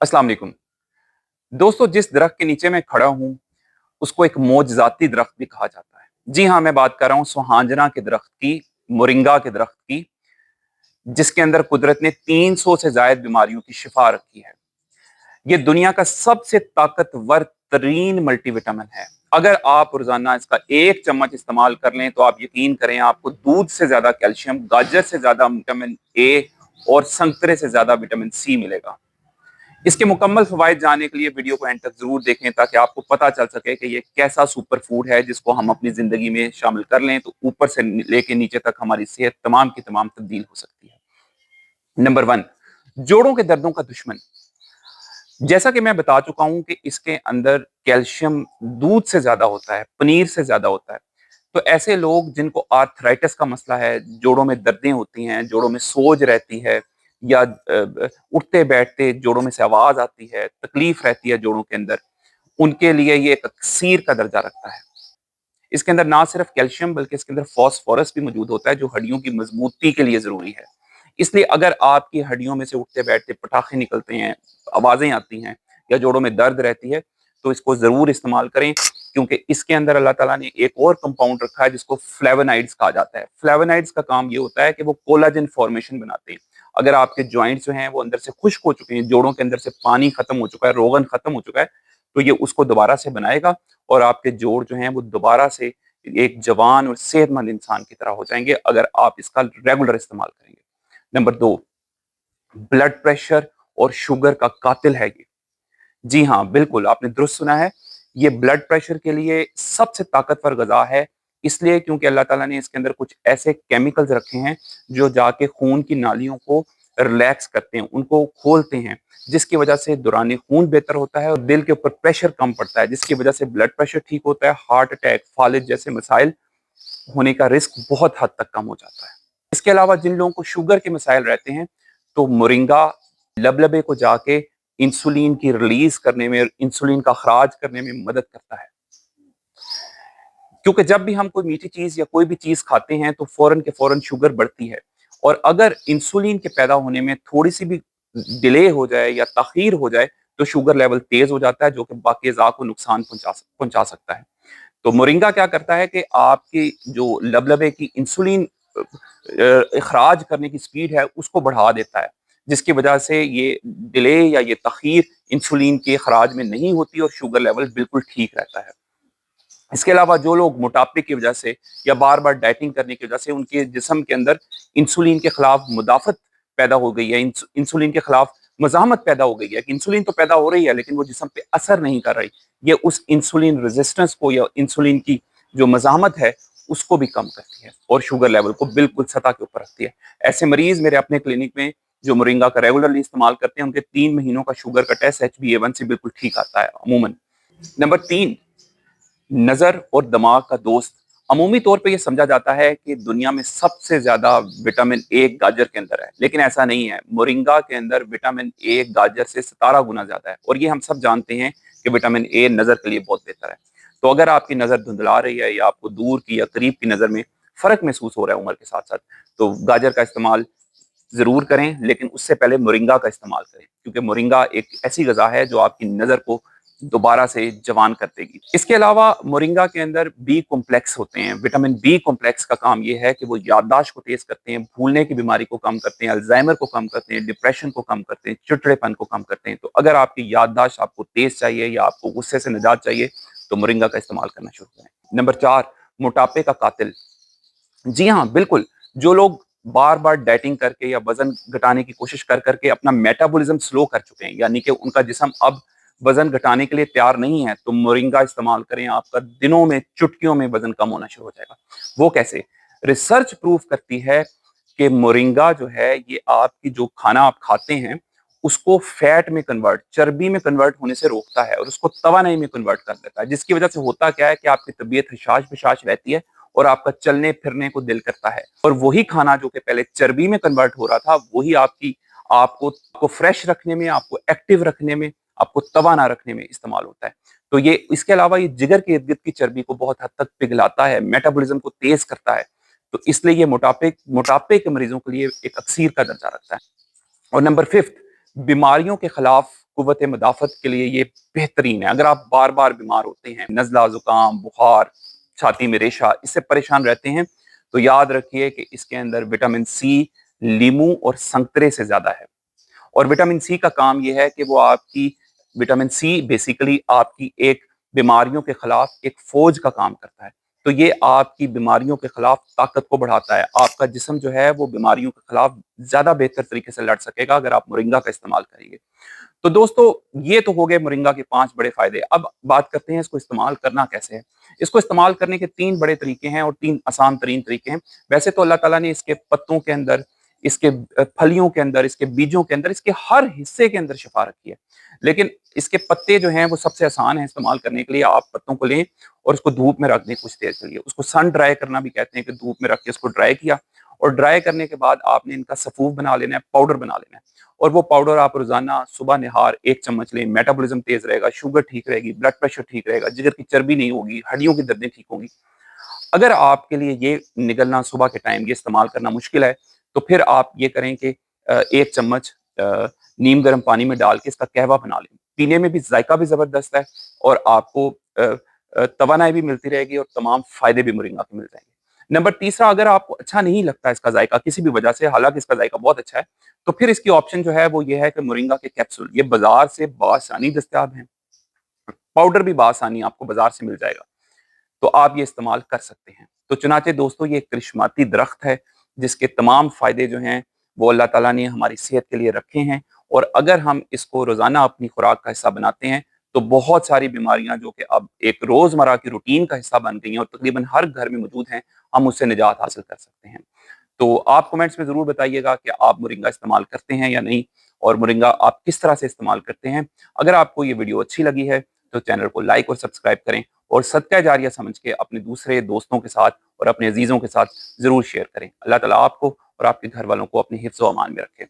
अस्सलाम वालेकुम दोस्तों, जिस दरख्त के नीचे मैं खड़ा हूं उसको एक मोजजाती दरख्त भी कहा जाता है। जी हाँ, मैं बात कर रहा हूं सुहांजना के दरख्त की, मोरिंगा के दरख्त की, जिसके अंदर कुदरत ने 300 से ज्यादा बीमारियों की शिफा रखी है। ये दुनिया का सबसे ताकतवर तरीन मल्टीविटामिन है। अगर आप रोजाना इसका एक चम्मच इस्तेमाल कर लें तो आप यकीन करें, आपको दूध से ज्यादा कैल्शियम, गाजर से ज्यादा विटामिन ए और संतरे से ज्यादा विटामिन सी मिलेगा। इसके मुकम्मल फवायद जानने के लिए वीडियो को एंड तक जरूर देखें, ताकि आपको पता चल सके कि ये कैसा सुपर फूड है जिसको हम अपनी जिंदगी में शामिल कर लें तो ऊपर से लेके नीचे तक हमारी सेहत तमाम की तमाम तब्दील हो सकती है। नंबर 1, जोड़ों के दर्दों का दुश्मन। जैसा कि मैं बता चुका हूं कि इसके अंदर कैल्शियम दूध से ज्यादा होता है, पनीर से ज्यादा होता है। तो ऐसे लोग जिनको आर्थराइटिस का मसला है, जोड़ों में दर्दें होती हैं, जोड़ों में सोज रहती है, या उठते बैठते जोड़ों में से आवाज आती है, तकलीफ रहती है जोड़ों के अंदर, उनके लिए ये एक अक्सीर का दर्जा रखता है। इसके अंदर ना सिर्फ कैल्शियम बल्कि इसके अंदर फास्फोरस भी मौजूद होता है, जो हड्डियों की मजबूती के लिए जरूरी है। इसलिए अगर आपकी हड्डियों में से उठते बैठते पटाखे निकलते हैं, आवाजें आती हैं, या जोड़ों में दर्द रहती है, तो इसको जरूर इस्तेमाल करें, क्योंकि इसके अंदर अल्लाह ताला ने एक और कंपाउंड रखा है जिसको फ्लेवोनाइड्स कहा जाता है। फ्लेवोनाइड्स का काम ये होता है कि वो कोलाजन फॉर्मेशन बनाते हैं। अगर आपके जॉइंट्स जो हैं वो अंदर से खुश्क हो चुके हैं, जोड़ों के अंदर से पानी खत्म हो चुका है, रोगन खत्म हो चुका है, तो ये उसको दोबारा से बनाएगा और आपके जोड़ जो हैं वो दोबारा से एक जवान और सेहतमंद इंसान की तरह हो जाएंगे, अगर आप इसका रेगुलर इस्तेमाल करेंगे। नंबर 2, ब्लड प्रेशर और शुगर का कातिल है ये। जी हाँ, बिल्कुल आपने दुरुस्त सुना है। ये ब्लड प्रेशर के लिए सबसे ताकतवर गज़ा है, इसलिए क्योंकि अल्लाह ताला ने इसके अंदर कुछ ऐसे केमिकल्स रखे हैं जो जाके खून की नालियों को रिलैक्स करते हैं, उनको खोलते हैं, जिसकी वजह से दौरान खून बेहतर होता है और दिल के ऊपर प्रेशर कम पड़ता है, जिसकी वजह से ब्लड प्रेशर ठीक होता है, हार्ट अटैक, फालिज जैसे मसाइल होने का रिस्क बहुत हद तक कम हो जाता है। इसके अलावा जिन लोगों को शुगर के मसाइल रहते हैं, तो मोरिंगा लबलबे को जाके इंसुलिन की रिलीज करने में, इंसुलिन का खराज करने में मदद करता है। क्योंकि जब भी हम कोई मीठी चीज या कोई भी चीज खाते हैं तो फौरन के फौरन शुगर बढ़ती है, और अगर इंसुलिन के पैदा होने में थोड़ी सी भी डिले हो जाए या ताखीर हो जाए तो शुगर लेवल तेज हो जाता है, जो कि बाकी अज़ा को नुकसान पहुंचा सकता है। तो मोरिंगा क्या करता है कि आपकी जो लबलबे की इंसुलिन इखराज करने की स्पीड है उसको बढ़ा देता है, जिसकी वजह से ये डिले या ये तखीर इंसुलिन के खराज में नहीं होती और शुगर लेवल बिल्कुल ठीक रहता है। इसके अलावा जो लोग मोटापे की वजह से या बार बार डाइटिंग करने की वजह से उनके जिस्म के अंदर इंसुलिन के खिलाफ मुदाफत पैदा हो गई है, इंसुलिन के खिलाफ मजामत पैदा हो गई है कि इंसुलिन तो पैदा हो रही है लेकिन वो जिस्म पे असर नहीं कर रही, ये उस इंसुलिन रेजिस्टेंस को या इंसुलिन की जो मजामत है उसको भी कम करती है और शुगर लेवल को बिल्कुल सतह के ऊपर रखती है। ऐसे मरीज मेरे अपने क्लिनिक में जो मोरिंगा का रेगुलरली इस्तेमाल करते हैं, उनके 3 महीनों का शुगर का टेस्ट HbA1 से बिल्कुल ठीक आता है अमूमन। नंबर 3, नजर और दिमाग का दोस्त। अमूमी तौर पे ये समझा जाता है कि दुनिया में सबसे ज्यादा विटामिन ए गाजर के अंदर है, लेकिन ऐसा नहीं है। मोरिंगा के अंदर विटामिन ए गाजर से 17 गुना ज्यादा है, और ये हम सब जानते हैं कि विटामिन ए नजर के लिए बहुत बेहतर है। तो अगर आपकी नजर धुंधला रही है या आपको दूर की या करीब की नजर में फर्क महसूस हो रहा है उम्र के साथ साथ, तो गाजर का इस्तेमाल जरूर करें, लेकिन उससे पहले मोरिंगा का इस्तेमाल करें, क्योंकि मोरिंगा एक ऐसी गजा है जो आपकी नजर को दोबारा से जवान कर देगी। इसके अलावा मोरिंगा के अंदर बी कॉम्प्लेक्स होते हैं। विटामिन बी कॉम्प्लेक्स का काम यह है कि वो याददाश्त को तेज करते हैं, भूलने की बीमारी को कम करते हैं, अल्जाइमर को कम करते हैं, डिप्रेशन को कम करते हैं, चिड़चिड़ेपन को कम करते हैं। तो अगर आपकी याददाश्त आपको तेज चाहिए या आपको गुस्से से निजात चाहिए तो मोरिंगा का इस्तेमाल करना शुरू करें। नंबर 4, मोटापे का कातिल। जी हाँ, बिल्कुल। जो लोग बार बार डाइटिंग करके या वजन घटाने की कोशिश कर करके अपना मेटाबॉलिज्म स्लो कर चुके हैं, यानी कि उनका जिस्म अब वजन घटाने के लिए तैयार नहीं है, तो मोरिंगा इस्तेमाल करें, आपका दिनों में चुटकियों में वजन कम होना शुरू हो जाएगा। वो कैसे? रिसर्च प्रूव करती है कि मोरिंगा जो है ये आपकी जो खाना आप खाते हैं उसको फैट में कन्वर्ट, चर्बी में कन्वर्ट होने से रोकता है और उसको तवानाई में कन्वर्ट कर देता है, जिसकी वजह से होता क्या है कि आपकी तबीयत हिशाश बिशाश रहती है और आपका चलने फिरने को दिल करता है, और वही खाना जो कि पहले चर्बी में कन्वर्ट हो रहा था वही आपको फ्रेश रखने में, आपको एक्टिव रखने में, आपको तवाना रखने में इस्तेमाल होता है। तो ये इसके अलावा ये जिगर के इर्द गिर्द की चर्बी को बहुत हद तक पिघलाता है, मेटाबॉलिज्म को तेज करता है। तो इसलिए ये मोटापे के मरीजों के लिए एक अक्सीर का दर्जा रखता है। और नंबर 5, बीमारियों के खिलाफ कुव्वत मदाफ़त के लिए ये बेहतरीन है। अगर आप बार-बार बीमार होते हैं, नज़ला, ज़ुकाम, बुखार, छाती में रेशा, इससे परेशान रहते हैं, तो याद रखिए कि इसके अंदर विटामिन सी लीमू और संतरे से ज़्यादा है। और विटामिन सी का काम ये है कि वो आपकी विटामिन सी बेसिकली आपकी एक बीमारियों के खिलाफ एक फौज का काम करता है। तो ये आपकी बीमारियों के खिलाफ ताकत को बढ़ाता है। आपका जिस्म जो है वो बीमारियों के खिलाफ ज़्यादा बेहतर तरीके से लड़ सकेगा अगर आप मोरिंगा का इस्तेमाल करेंगे। तो दोस्तों, ये तो हो गए मोरिंगा के 5 बड़े फ़ायदे। अब बात करते हैं इसको इस्तेमाल करना कैसे है। इसको इस्तेमाल करने के 3 बड़े तरीके हैं और 3 आसान तरीन तरीके हैं। वैसे तो अल्लाह ताला ने इसके पत्तों के अंदर, इसके फलियों के अंदर, इसके बीजों के अंदर, इसके हर हिस्से के अंदर शिफ़ा रखी है। लेकिन इसके पत्ते जो हैं वो सबसे आसान हैं इस्तेमाल करने के लिए। आप पत्तों को लें और उसको धूप में रख दें कुछ देर के लिए। उसको सन ड्राई करना भी कहते हैं कि धूप में रख के उसको ड्राई किया और ड्राई करने के बाद आपने इनका सफ़ूफ बना लेना है, पाउडर बना लेना है। और वो पाउडर आप रोज़ाना सुबह निहार 1 चम्मच लें। मेटाबॉलिज़्म तेज़ रहेगा, शुगर ठीक रहेगी, ब्लड प्रेशर ठीक रहेगा, जिगर की चर्बी नहीं होगी, हड्डियों की दर्दें ठीक होंगी। अगर आपके लिए ये निगलना सुबह के टाइम ये इस्तेमाल करना मुश्किल है, तो फिर आप ये करें कि 1 चम्मच नीम गर्म पानी में डाल के इसका कहवा बना लें। पीने में भी ज़ायका भी ज़बरदस्त है और आपको तवानाई भी मिलती रहेगी और तमाम फ़ायदे भी मोरिंगा के मिल जाएँगे। नंबर तीसरा, अगर आपको अच्छा नहीं लगता इसका ज़ायका किसी भी वजह से, हालाँकि इसका ज़ायका बहुत अच्छा है, तो फिर इसकी ऑप्शन जो है वो ये है कि मोरिंगा के कैप्सूल, ये बाज़ार से बआसानी दस्तयाब हैं। पाउडर भी बआसानी आपको बाज़ार से मिल जाएगा। तो आप ये इस्तेमाल कर सकते हैं। तो चुनांचे दोस्तों, ये एक करिश्माती दरख्त है जिसके तमाम फ़ायदे जो हैं वो अल्लाह ताला ने हमारी सेहत के लिए रखे हैं और अगर हम इसको रोज़ाना अपनी खुराक का हिस्सा बनाते हैं तो बहुत सारी बीमारियाँ जो कि अब एक रोज़मर्रा की रूटीन का हिस्सा बन गई हैं और तकरीबन हर घर में मौजूद हैं, हम उससे निजात हासिल कर सकते हैं। तो आप कमेंट्स में ज़रूर बताइएगा कि आप मोरिंगा इस्तेमाल करते हैं या नहीं और मोरिंगा आप किस तरह से इस्तेमाल करते हैं। अगर आपको ये वीडियो अच्छी लगी है तो चैनल को लाइक और सब्सक्राइब करें और सदका जारिया समझ के अपने दूसरे दोस्तों के साथ और अपने अजीज़ों के साथ ज़रूर शेयर करें। अल्लाह ताला आपको और आपके घर वालों को अपने हिफ्ज़ व अमान में रखे।